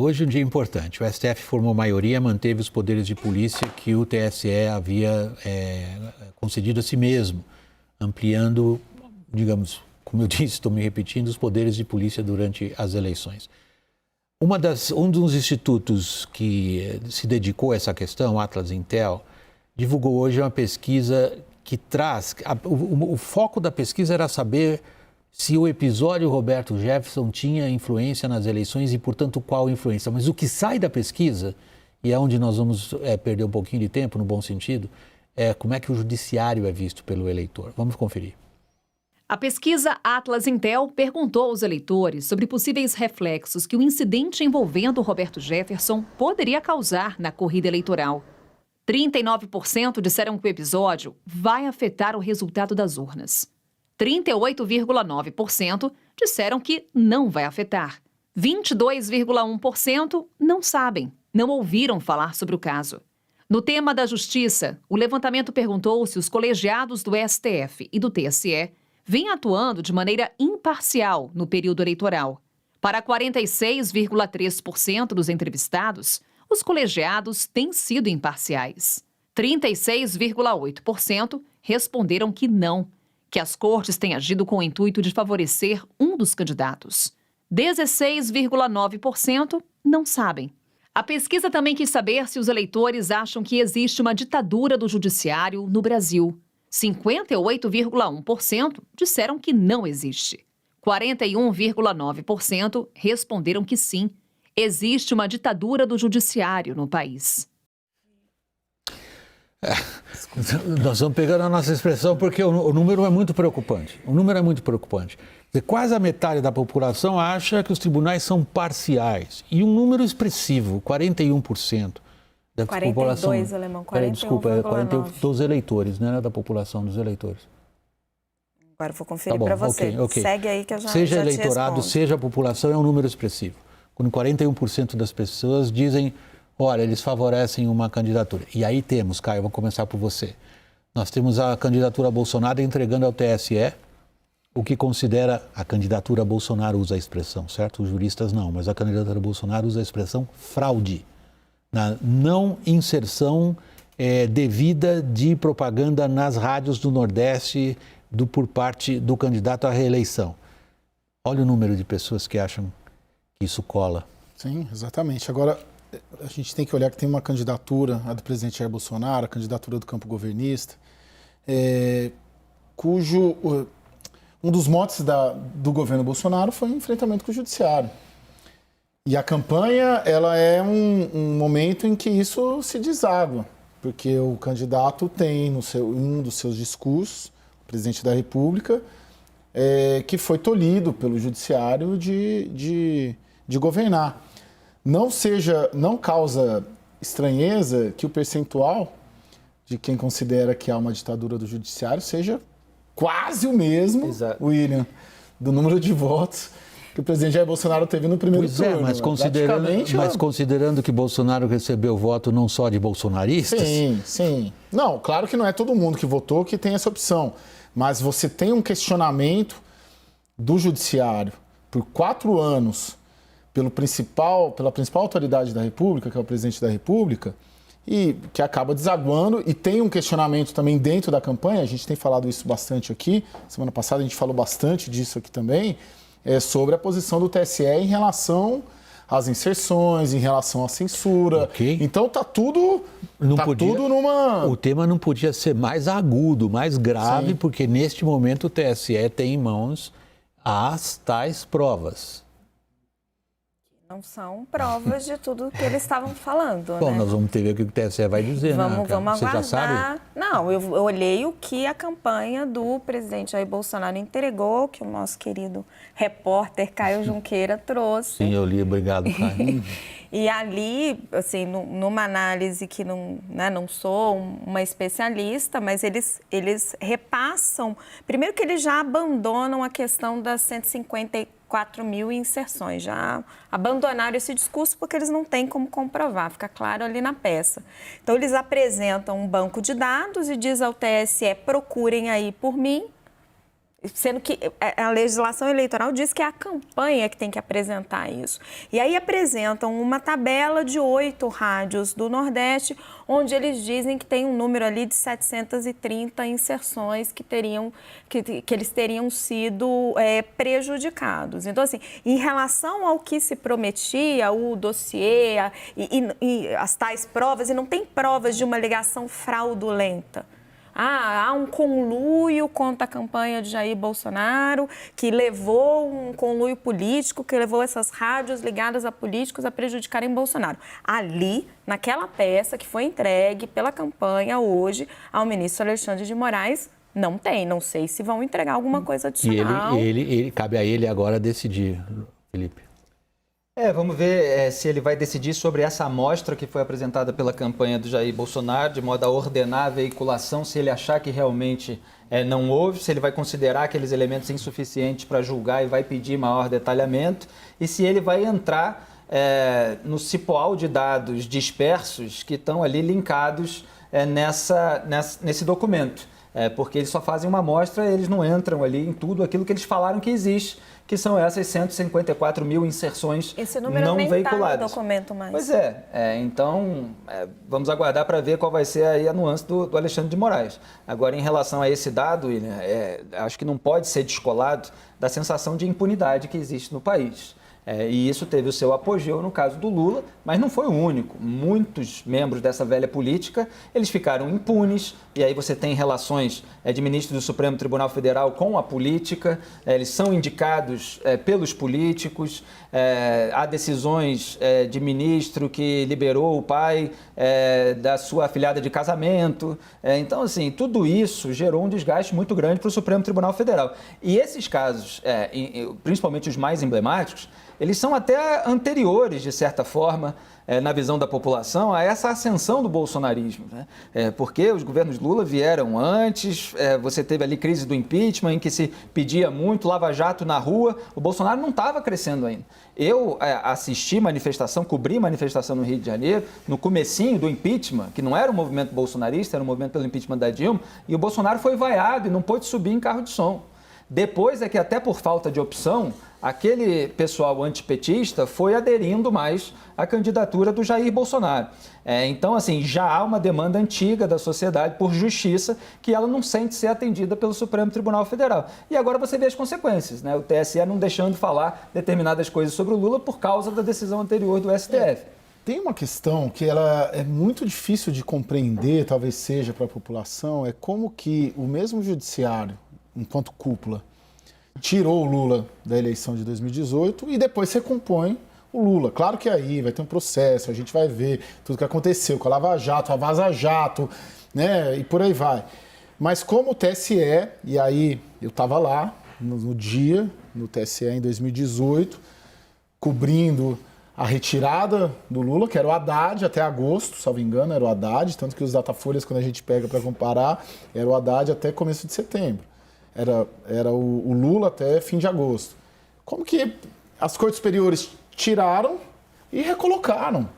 Hoje é um dia importante. O STF formou maioria, manteve os poderes de polícia que o TSE havia concedido a si mesmo, ampliando, digamos, como eu disse, estou me repetindo, os poderes de polícia durante as eleições. Um dos institutos que se dedicou a essa questão, o Atlas Intel, divulgou hoje uma pesquisa que traz... O foco da pesquisa era saber se o episódio Roberto Jefferson tinha influência nas eleições e, portanto, qual influência. Mas o que sai da pesquisa, e é onde nós vamos perder um pouquinho de tempo, no bom sentido, é como é que o judiciário é visto pelo eleitor. Vamos conferir. A pesquisa Atlas Intel perguntou aos eleitores sobre possíveis reflexos que o incidente envolvendo Roberto Jefferson poderia causar na corrida eleitoral. 39% disseram que o episódio vai afetar o resultado das urnas. 38,9% disseram que não vai afetar. 22,1% não sabem, não ouviram falar sobre o caso. No tema da justiça, o levantamento perguntou se os colegiados do STF e do TSE vêm atuando de maneira imparcial no período eleitoral. Para 46,3% dos entrevistados, os colegiados têm sido imparciais. 36,8% responderam que não, que as cortes têm agido com o intuito de favorecer um dos candidatos. 16,9% não sabem. A pesquisa também quis saber se os eleitores acham que existe uma ditadura do judiciário no Brasil. 58,1% disseram que não existe. 41,9% responderam que sim, existe uma ditadura do judiciário no país. Nós vamos pegando a nossa expressão porque o número é muito preocupante. O número é muito preocupante. Quase a metade da população acha que os tribunais são parciais. E um número expressivo, 41%. Da 42, população, Alemão, 41,9. Desculpa, 41 dos eleitores, né? Da população dos eleitores. Agora eu vou conferir para você. Okay. Segue aí que eu já Seja já eleitorado, seja a população, é um número expressivo. Quando 41% das pessoas dizem, olha, eles favorecem uma candidatura. E aí temos, Caio, eu vou começar por você. Nós temos a candidatura Bolsonaro entregando ao TSE o que considera a candidatura Bolsonaro, usa a expressão, certo? Os juristas não, mas a candidatura Bolsonaro usa a expressão fraude. Na não inserção devida de propaganda nas rádios do Nordeste por parte do candidato à reeleição. Olha o número de pessoas que acham que isso cola. Sim, exatamente. Agora, a gente tem que olhar que tem uma candidatura, a do presidente Jair Bolsonaro, a candidatura do campo governista, cujo um dos motes do governo Bolsonaro foi o enfrentamento com o judiciário. E a campanha, ela é um momento em que isso se deságua, porque o candidato tem em um dos seus discursos, o presidente da República, que foi tolhido pelo judiciário de governar. Não causa estranheza que o percentual de quem considera que há uma ditadura do judiciário seja quase o mesmo, Exato. William, do número de votos que o presidente Jair Bolsonaro teve no primeiro turno. Mas considerando que Bolsonaro recebeu voto não só de bolsonaristas... Sim. Não, claro que não é todo mundo que votou que tem essa opção. Mas você tem um questionamento do judiciário por 4 anos pela principal autoridade da República, que é o presidente da República, e que acaba desaguando, e tem um questionamento também dentro da campanha, a gente tem falado isso bastante aqui, semana passada a gente falou bastante disso aqui também, sobre a posição do TSE em relação às inserções, em relação à censura. Okay. Então tá tudo numa... O tema não podia ser mais agudo, mais grave, Sim. porque neste momento o TSE tem em mãos as tais provas. Não são provas de tudo que eles estavam falando, Bom, né? nós vamos ter que ver o que o TSE vai dizer, Vamos aguardar. Você já sabe? Não, eu olhei o que a campanha do presidente Jair Bolsonaro entregou, que o nosso querido repórter Caio Junqueira trouxe. Sim, eu li, obrigado, Caio. E ali, assim, numa análise que não sou uma especialista, mas eles repassam... Primeiro que eles já abandonam a questão das 154 mil inserções, já abandonaram esse discurso porque eles não têm como comprovar, fica claro ali na peça. Então, eles apresentam um banco de dados e diz ao TSE, procurem aí por mim, Sendo que a legislação eleitoral diz que é a campanha que tem que apresentar isso. E aí apresentam uma tabela de 8 rádios do Nordeste, onde eles dizem que tem um número ali de 730 inserções que eles teriam sido prejudicados. Então, assim, em relação ao que se prometia, o dossiê e as tais provas, e não tem provas de uma ligação fraudulenta. Há um conluio contra a campanha de Jair Bolsonaro, que levou um conluio político, que levou essas rádios ligadas a políticos a prejudicarem Bolsonaro. Ali, naquela peça que foi entregue pela campanha hoje ao ministro Alexandre de Moraes, não tem. Não sei se vão entregar alguma coisa adicional. E cabe a ele agora decidir, Felipe. Vamos ver se ele vai decidir sobre essa amostra que foi apresentada pela campanha do Jair Bolsonaro, de modo a ordenar a veiculação, se ele achar que realmente não houve, se ele vai considerar aqueles elementos insuficientes para julgar e vai pedir maior detalhamento, e se ele vai entrar no cipoal de dados dispersos que estão ali linkados nesse documento. Porque eles só fazem uma amostra, eles não entram ali em tudo aquilo que eles falaram que existe, que são essas 154 mil inserções não veiculadas. Esse número nem está no documento mais. Pois então vamos aguardar para ver qual vai ser aí a nuance do Alexandre de Moraes. Agora, em relação a esse dado, William, acho que não pode ser descolado da sensação de impunidade que existe no país. E isso teve o seu apogeu no caso do Lula, mas não foi o único. Muitos membros dessa velha política, eles ficaram impunes, e aí você tem relações de ministros do Supremo Tribunal Federal com a política, eles são indicados pelos políticos, há decisões de ministro que liberou o pai da sua afilhada de casamento. Então, assim, tudo isso gerou um desgaste muito grande para o Supremo Tribunal Federal. E esses casos, principalmente os mais emblemáticos, eles são até anteriores, de certa forma, na visão da população, a essa ascensão do bolsonarismo, né? Porque os governos Lula vieram antes, você teve ali crise do impeachment, em que se pedia muito Lava Jato na rua, o Bolsonaro não estava crescendo ainda. Eu assisti manifestação, cobri manifestação no Rio de Janeiro, no comecinho do impeachment, que não era um movimento bolsonarista, era um movimento pelo impeachment da Dilma, e o Bolsonaro foi vaiado e não pôde subir em carro de som. Depois é que, até por falta de opção, aquele pessoal antipetista foi aderindo mais à candidatura do Jair Bolsonaro. Então, assim, já há uma demanda antiga da sociedade por justiça que ela não sente ser atendida pelo Supremo Tribunal Federal. E agora você vê as consequências, né? O TSE não deixando falar determinadas coisas sobre o Lula por causa da decisão anterior do STF. Tem uma questão que ela é muito difícil de compreender, talvez seja para a população, é como que o mesmo judiciário, enquanto cúpula, tirou o Lula da eleição de 2018 e depois recompõe o Lula. Claro que aí vai ter um processo, a gente vai ver tudo que aconteceu com a Lava Jato, a Vaza Jato, né, e por aí vai. Mas como o TSE, e aí eu estava lá no dia, no TSE em 2018, cobrindo a retirada do Lula, que era o Haddad até agosto, salvo engano, era o Haddad, tanto que os datafolhas, quando a gente pega para comparar, era o Haddad até começo de setembro. Era o Lula até fim de agosto. Como que as cortes superiores tiraram e recolocaram?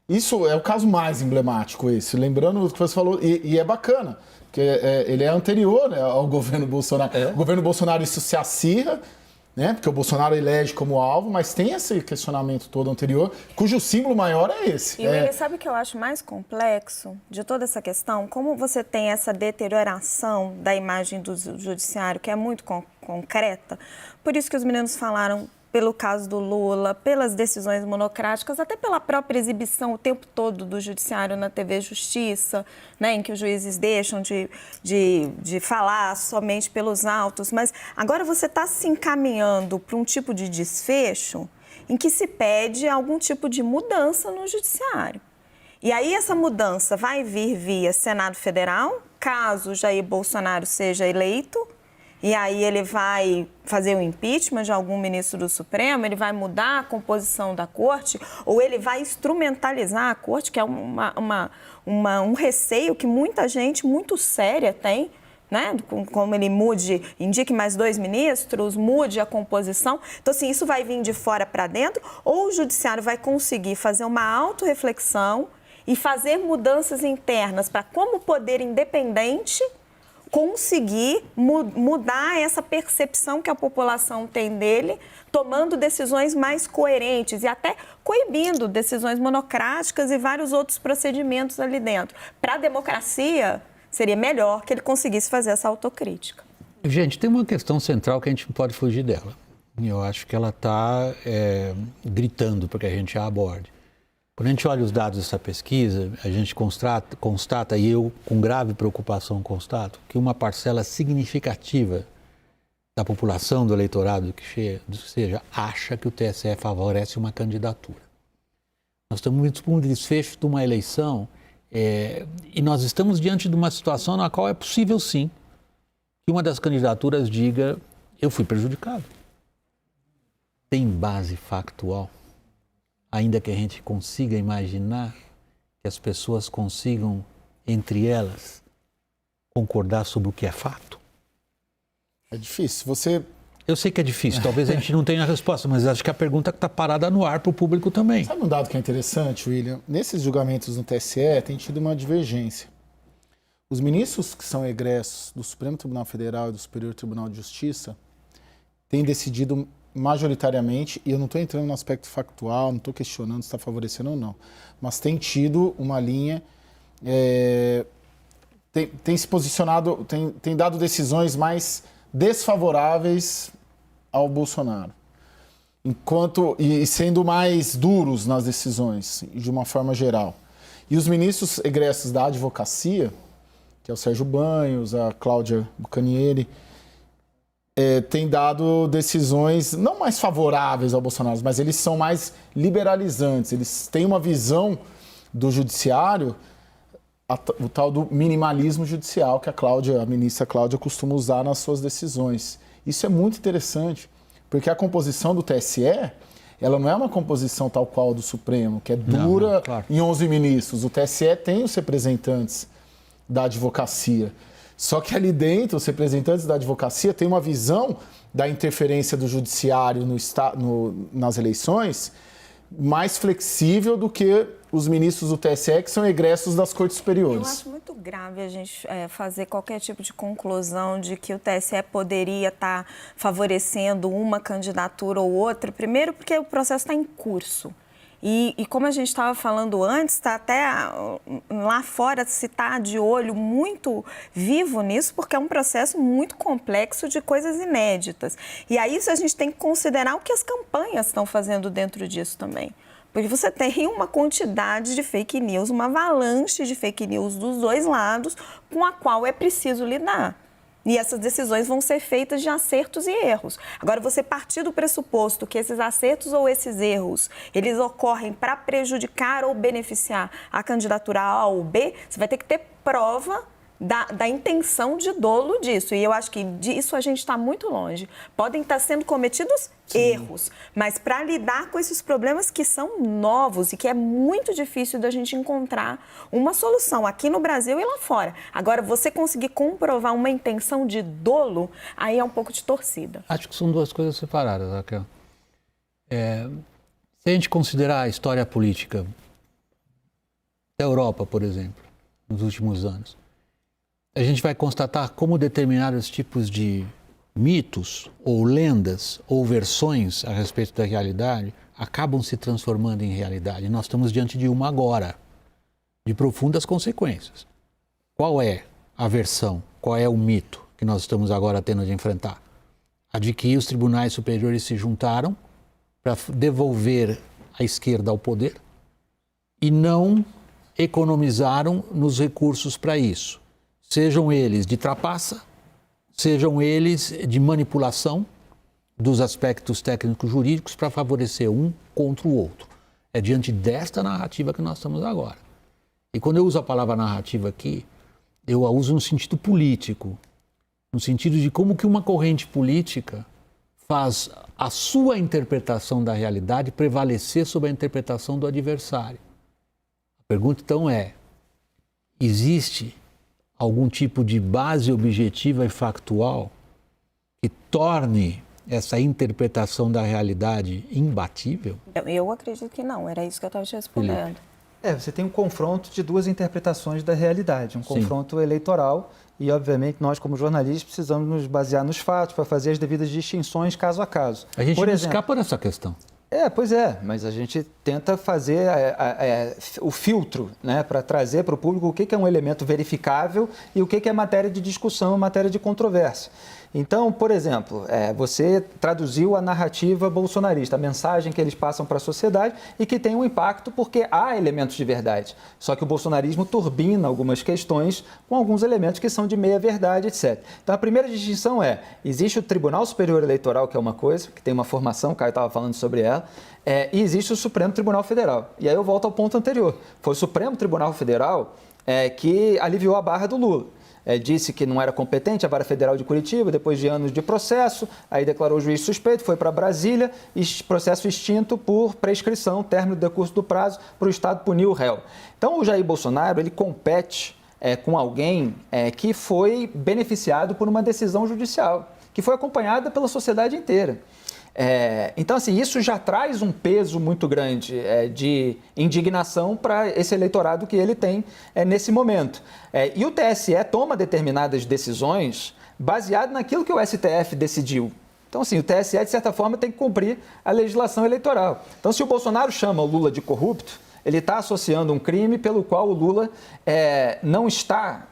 Isso é o caso mais emblemático esse, lembrando o que você falou, e é bacana, porque ele é anterior, né, ao governo Bolsonaro. O governo Bolsonaro isso se acirra, né, porque o Bolsonaro elege como alvo, mas tem esse questionamento todo anterior, cujo símbolo maior é esse. E ele sabe o que eu acho mais complexo de toda essa questão? Como você tem essa deterioração da imagem do judiciário, que é muito concreta, por isso que os meninos falaram pelo caso do Lula, pelas decisões monocráticas, até pela própria exibição o tempo todo do judiciário na TV Justiça, né, em que os juízes deixam de falar somente pelos autos. Mas agora você está se encaminhando para um tipo de desfecho em que se pede algum tipo de mudança no judiciário. E aí essa mudança vai vir via Senado Federal, caso Jair Bolsonaro seja eleito, e aí ele vai fazer o impeachment de algum ministro do Supremo, ele vai mudar a composição da corte, ou ele vai instrumentalizar a corte, que é um receio que muita gente muito séria tem, né? Como ele indique mais 2 ministros, mude a composição. Então, assim, isso vai vir de fora para dentro, ou o judiciário vai conseguir fazer uma autorreflexão e fazer mudanças internas para, como poder independente, conseguir mudar essa percepção que a população tem dele, tomando decisões mais coerentes e até coibindo decisões monocráticas e vários outros procedimentos ali dentro. Para a democracia, seria melhor que ele conseguisse fazer essa autocrítica. Gente, tem uma questão central que a gente não pode fugir dela. Eu acho que ela está gritando para que a gente a aborde. Quando a gente olha os dados dessa pesquisa, a gente constata, e eu com grave preocupação constato, que uma parcela significativa da população, do eleitorado que seja, acha que o TSE favorece uma candidatura. Nós estamos com um desfecho de uma eleição e nós estamos diante de uma situação na qual é possível, sim, que uma das candidaturas diga: eu fui prejudicado. Tem base factual? Ainda que a gente consiga imaginar que as pessoas consigam, entre elas, concordar sobre o que é fato? É difícil. Eu sei que é difícil, talvez a gente não tenha a resposta, mas acho que a pergunta está parada no ar para o público também. Sabe um dado que é interessante, William? Nesses julgamentos no TSE tem tido uma divergência. Os ministros que são egressos do Supremo Tribunal Federal e do Superior Tribunal de Justiça têm decidido majoritariamente, e eu não estou entrando no aspecto factual, não estou questionando se está favorecendo ou não, mas tem tido uma linha, tem se posicionado, tem dado decisões mais desfavoráveis ao Bolsonaro, e sendo mais duros nas decisões, de uma forma geral. E os ministros egressos da advocacia, que é o Sérgio Banhos, a Cláudia Bucanieri, têm dado decisões não mais favoráveis ao Bolsonaro, mas eles são mais liberalizantes. Eles têm uma visão do judiciário, o tal do minimalismo judicial que a ministra Cláudia costuma usar nas suas decisões. Isso é muito interessante, porque a composição do TSE, ela não é uma composição tal qual do Supremo, que é dura, claro, em 11 ministros. O TSE tem os representantes da advocacia. Só que ali dentro, os representantes da advocacia têm uma visão da interferência do judiciário nas eleições mais flexível do que os ministros do TSE, que são egressos das cortes superiores. Eu acho muito grave a gente fazer qualquer tipo de conclusão de que o TSE poderia estar favorecendo uma candidatura ou outra. Primeiro, porque o processo está em curso. E como a gente estava falando antes, está até lá fora se está de olho muito vivo nisso, porque é um processo muito complexo de coisas inéditas. E aí isso a gente tem que considerar o que as campanhas estão fazendo dentro disso também. Porque você tem uma quantidade de fake news, uma avalanche de fake news dos dois lados, com a qual é preciso lidar. E essas decisões vão ser feitas de acertos e erros. Agora, você partir do pressuposto que esses acertos ou esses erros, eles ocorrem para prejudicar ou beneficiar a candidatura A ou B, você vai ter que ter prova da intenção de dolo disso. E eu acho que disso a gente está muito longe. Podem estar sendo cometidos erros, mas para lidar com esses problemas que são novos e que é muito difícil da gente encontrar uma solução aqui no Brasil e lá fora. Agora, você conseguir comprovar uma intenção de dolo, aí é um pouco de torcida. Acho que são duas coisas separadas, Raquel. Se a gente considerar a história política da Europa, por exemplo, nos últimos anos, a gente vai constatar como determinados tipos de mitos ou lendas ou versões a respeito da realidade acabam se transformando em realidade. Nós estamos diante de uma agora, de profundas consequências. Qual é a versão, qual é o mito que nós estamos agora tendo de enfrentar? A de que os tribunais superiores se juntaram para devolver a esquerda ao poder e não economizaram nos recursos para isso. Sejam eles de trapaça, sejam eles de manipulação dos aspectos técnicos jurídicos para favorecer um contra o outro. É diante desta narrativa que nós estamos agora. E quando eu uso a palavra narrativa aqui, eu a uso no sentido político, no sentido de como que uma corrente política faz a sua interpretação da realidade prevalecer sobre a interpretação do adversário. A pergunta então existe algum tipo de base objetiva e factual que torne essa interpretação da realidade imbatível? Eu acredito que não, era isso que eu estava te respondendo. Você tem um confronto de duas interpretações da realidade, um confronto eleitoral e, obviamente, nós como jornalistas precisamos nos basear nos fatos para fazer as devidas distinções caso a caso. A gente não escapa dessa questão. Pois é, mas a gente tenta fazer o filtro, né, para trazer para o público o que é um elemento verificável e o que é matéria de discussão, matéria de controvérsia. Então, por exemplo, você traduziu a narrativa bolsonarista, a mensagem que eles passam para a sociedade e que tem um impacto porque há elementos de verdade. Só que o bolsonarismo turbina algumas questões com alguns elementos que são de meia-verdade, etc. Então, a primeira distinção existe o Tribunal Superior Eleitoral, que é uma coisa, que tem uma formação, o Caio estava falando sobre ela, e existe o Supremo Tribunal Federal. E aí eu volto ao ponto anterior. Foi o Supremo Tribunal Federal que aliviou a barra do Lula. Disse que não era competente a Vara Federal de Curitiba, depois de anos de processo, aí declarou o juiz suspeito, foi para Brasília, e processo extinto por prescrição, término do decurso do prazo, para o Estado punir o réu. Então, o Jair Bolsonaro, ele compete com alguém que foi beneficiado por uma decisão judicial, que foi acompanhada pela sociedade inteira. Então, assim, isso já traz um peso muito grande de indignação para esse eleitorado que ele tem nesse momento. E o TSE toma determinadas decisões baseado naquilo que o STF decidiu. Então, assim, o TSE, de certa forma, tem que cumprir a legislação eleitoral. Então, se o Bolsonaro chama o Lula de corrupto, ele está associando um crime pelo qual o Lula não está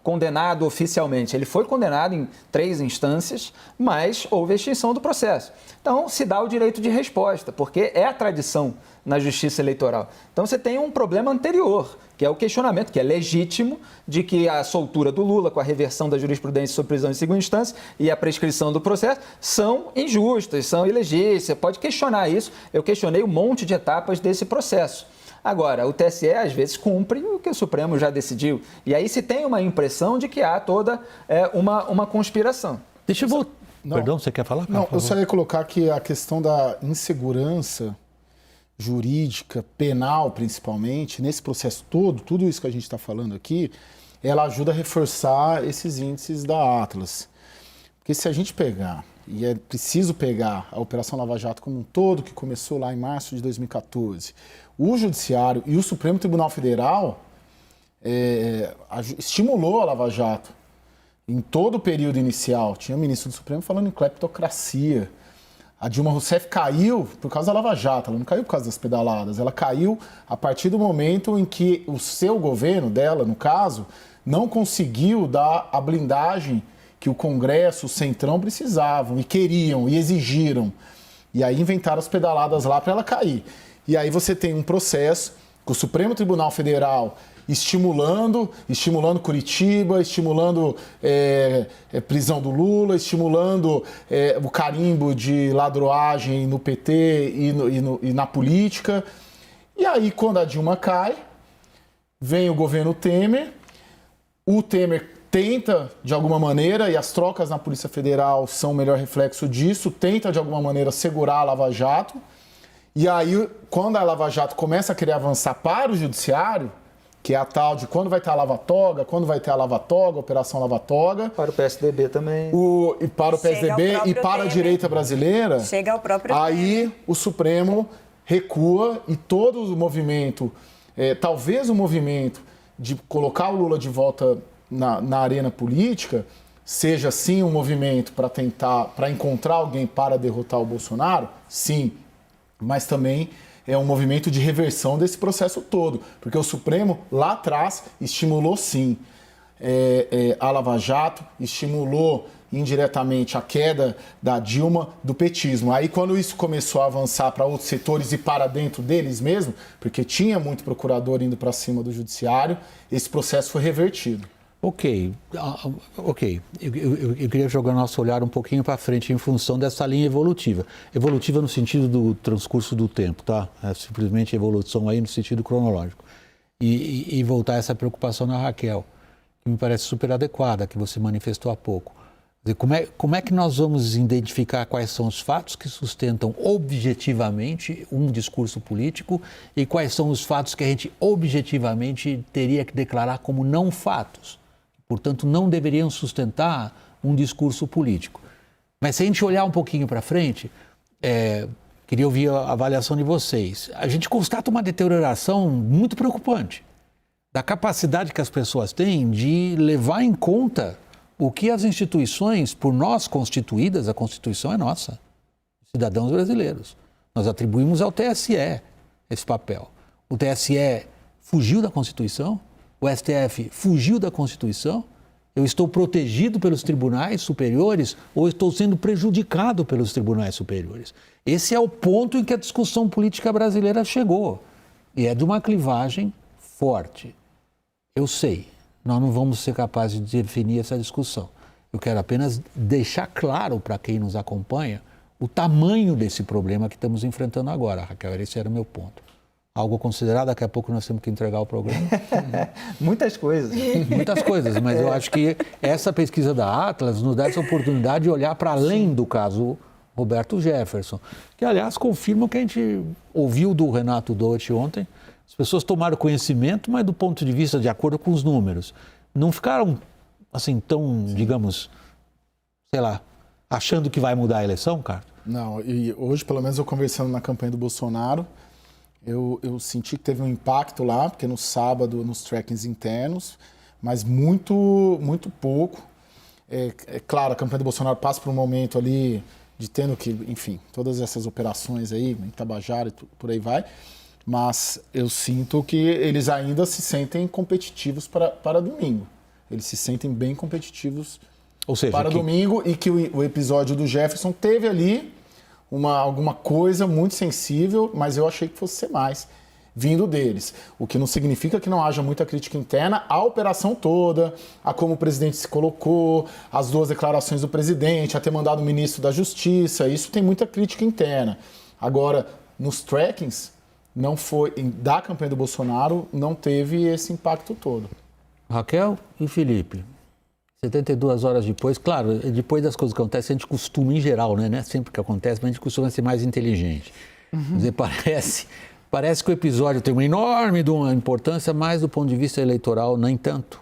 condenado oficialmente. Ele foi condenado em 3 instâncias, mas houve a extinção do processo. Então, se dá o direito de resposta, porque é a tradição na justiça eleitoral. Então, você tem um problema anterior, que é o questionamento, que é legítimo, de que a soltura do Lula com a reversão da jurisprudência sobre prisão em segunda instância e a prescrição do processo são injustas, são ilegítimas. Você pode questionar isso. Eu questionei um monte de etapas desse processo. Agora, o TSE, às vezes, cumpre o que o Supremo já decidiu. E aí se tem uma impressão de que há toda uma conspiração. Deixa eu voltar. Perdão, você quer falar? Não, eu só ia colocar que a questão da insegurança jurídica, penal principalmente, nesse processo todo, tudo isso que a gente está falando aqui, ela ajuda a reforçar esses índices da Atlas. Porque se a gente pegar, e é preciso pegar a Operação Lava Jato como um todo, que começou lá em março de 2014, o Judiciário e o Supremo Tribunal Federal estimulou a Lava Jato. Em todo o período inicial, tinha o ministro do Supremo falando em cleptocracia. A Dilma Rousseff caiu por causa da Lava Jato, ela não caiu por causa das pedaladas, ela caiu a partir do momento em que o seu governo, dela no caso, não conseguiu dar a blindagem que o Congresso, o Centrão precisavam e queriam e exigiram. E aí inventaram as pedaladas lá para ela cair. E aí você tem um processo com o Supremo Tribunal Federal estimulando Curitiba, estimulando prisão do Lula, estimulando o carimbo de ladroagem no PT e na política. E aí, quando a Dilma cai, vem o governo Temer, o Temer tenta, de alguma maneira, e as trocas na Polícia Federal são o melhor reflexo disso, tenta, de alguma maneira, segurar a Lava Jato. E aí, quando a Lava Jato começa a querer avançar para o Judiciário, que é a tal de quando vai ter a Lava-Toga, Operação Lava-Toga. Para o PSDB também. E para o PSDB e para a direita brasileira. Chega ao próprio aí Temer. O Supremo recua e todo o movimento, talvez o movimento de colocar o Lula de volta na arena política, seja sim um movimento para encontrar alguém para derrotar o Bolsonaro, sim, mas também é um movimento de reversão desse processo todo, porque o Supremo, lá atrás, estimulou sim a Lava Jato, estimulou indiretamente a queda da Dilma do petismo. Aí, quando isso começou a avançar para outros setores e para dentro deles mesmo, porque tinha muito procurador indo para cima do Judiciário, esse processo foi revertido. Ok. Eu queria jogar nosso olhar um pouquinho para frente em função dessa linha evolutiva. Evolutiva no sentido do transcurso do tempo, tá? É simplesmente evolução aí no sentido cronológico. E voltar a essa preocupação na Raquel, que me parece super adequada, que você manifestou há pouco. Como é que nós vamos identificar quais são os fatos que sustentam objetivamente um discurso político e quais são os fatos que a gente objetivamente teria que declarar como não fatos? Portanto, não deveriam sustentar um discurso político. Mas se a gente olhar um pouquinho para frente, Queria ouvir a avaliação de vocês. A gente constata uma deterioração muito preocupante da capacidade que as pessoas têm de levar em conta o que as instituições, por nós constituídas, a Constituição é nossa, cidadãos brasileiros. Nós atribuímos ao TSE esse papel. O TSE fugiu da Constituição, o STF fugiu da Constituição. Eu estou protegido pelos tribunais superiores ou estou sendo prejudicado pelos tribunais superiores? Esse é o ponto em que a discussão política brasileira chegou. E é de uma clivagem forte. Eu sei, nós não vamos ser capazes de definir essa discussão. Eu quero apenas deixar claro para quem nos acompanha o tamanho desse problema que estamos enfrentando agora, Raquel. Esse era o meu ponto. Algo a considerar, daqui a pouco nós temos que entregar o programa. Muitas coisas. Muitas coisas, mas eu acho que essa pesquisa da Atlas nos dá essa oportunidade de olhar para além do caso Roberto Jefferson, que, aliás, confirma o que a gente ouviu do Renato Dotti ontem. As pessoas tomaram conhecimento, mas do ponto de vista, de acordo com os números, não ficaram, assim, tão, digamos, sei lá, achando que vai mudar a eleição, cara? Não, e hoje, pelo menos eu conversando na campanha do Bolsonaro, eu senti que teve um impacto lá, porque no sábado, nos trackings internos, mas muito, muito pouco. É claro, a campanha do Bolsonaro passa por um momento ali de tendo que, enfim, todas essas operações aí, em Tabajara e por aí vai, mas eu sinto que eles ainda se sentem competitivos para domingo. Eles se sentem bem competitivos para domingo e que o episódio do Jefferson teve ali alguma coisa muito sensível, mas eu achei que fosse ser mais vindo deles. O que não significa que não haja muita crítica interna à operação toda, a como o presidente se colocou, as 2 declarações do presidente, a ter mandado o ministro da Justiça, isso tem muita crítica interna. Agora, nos trackings, não foi, da campanha do Bolsonaro, não teve esse impacto todo. Raquel e Felipe, 72 horas depois, claro, depois das coisas que acontecem, a gente costuma, em geral, né? Sempre que acontece, mas a gente costuma ser mais inteligente. Quer dizer, parece que o episódio tem uma enorme importância, mas do ponto de vista eleitoral, nem tanto.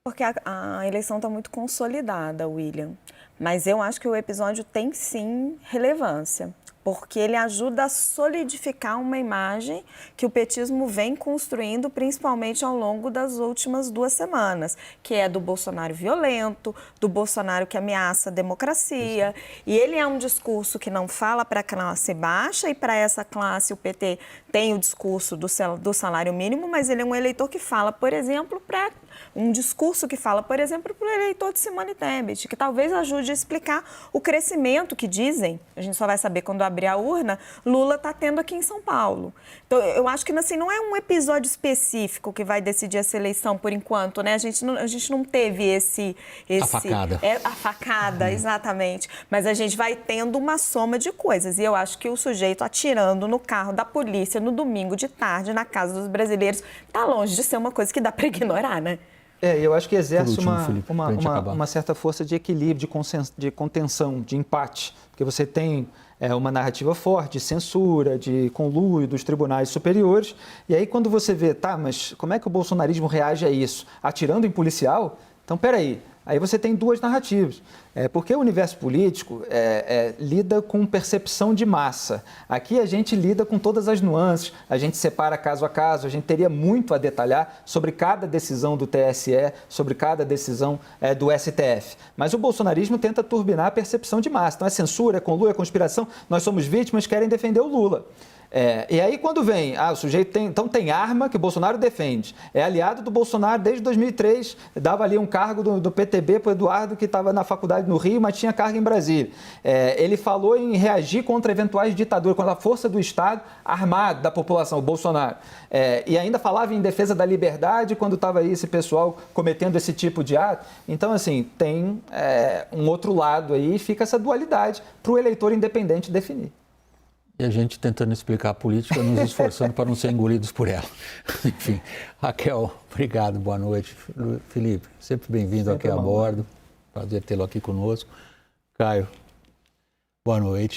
Porque a eleição está muito consolidada, William. Mas eu acho que o episódio tem, sim, relevância. Porque ele ajuda a solidificar uma imagem que o petismo vem construindo, principalmente ao longo das últimas 2 semanas, que é do Bolsonaro violento, do Bolsonaro que ameaça a democracia. E ele é um discurso que não fala para a classe baixa, e para essa classe o PT tem o discurso do salário mínimo, mas ele é um eleitor que fala, por exemplo, para um discurso que fala, por exemplo, para o eleitor de Simone Tebet, que talvez ajude a explicar o crescimento que dizem, a gente só vai saber quando abrir a urna, Lula está tendo aqui em São Paulo. Então, eu acho que assim, não é um episódio específico que vai decidir essa eleição por enquanto, né? A gente não teve esse a facada. A facada, exatamente. Mas a gente vai tendo uma soma de coisas. E eu acho que o sujeito atirando no carro da polícia no domingo de tarde, na casa dos brasileiros, está longe de ser uma coisa que dá para ignorar, né? Eu acho que exerce Felipe, uma certa força de equilíbrio, de contenção, de empate, porque você tem uma narrativa forte de censura, de conluio dos tribunais superiores, e aí quando você vê, mas como é que o bolsonarismo reage a isso? Atirando em policial? Então, peraí, aí você tem 2 narrativas. Porque o universo político lida com percepção de massa. Aqui a gente lida com todas as nuances, a gente separa caso a caso, a gente teria muito a detalhar sobre cada decisão do TSE, sobre cada decisão do STF. Mas o bolsonarismo tenta turbinar a percepção de massa. Então é censura, é conluio, é conspiração, nós somos vítimas, querem defender o Lula. E aí quando vem, o sujeito tem arma que o Bolsonaro defende, é aliado do Bolsonaro desde 2003, dava ali um cargo do PTB para o Eduardo, que estava na faculdade no Rio, mas tinha cargo em Brasília. Ele falou em reagir contra eventuais ditaduras, contra a força do Estado armado da população, o Bolsonaro. E ainda falava em defesa da liberdade quando estava aí esse pessoal cometendo esse tipo de ato. Então, assim, tem um outro lado aí, fica essa dualidade para o eleitor independente definir. E a gente tentando explicar a política, nos esforçando para não ser engolidos por ela. Enfim, Raquel, obrigado, boa noite. Felipe, sempre bem-vindo aqui a bordo. Prazer tê-lo aqui conosco. Caio, boa noite.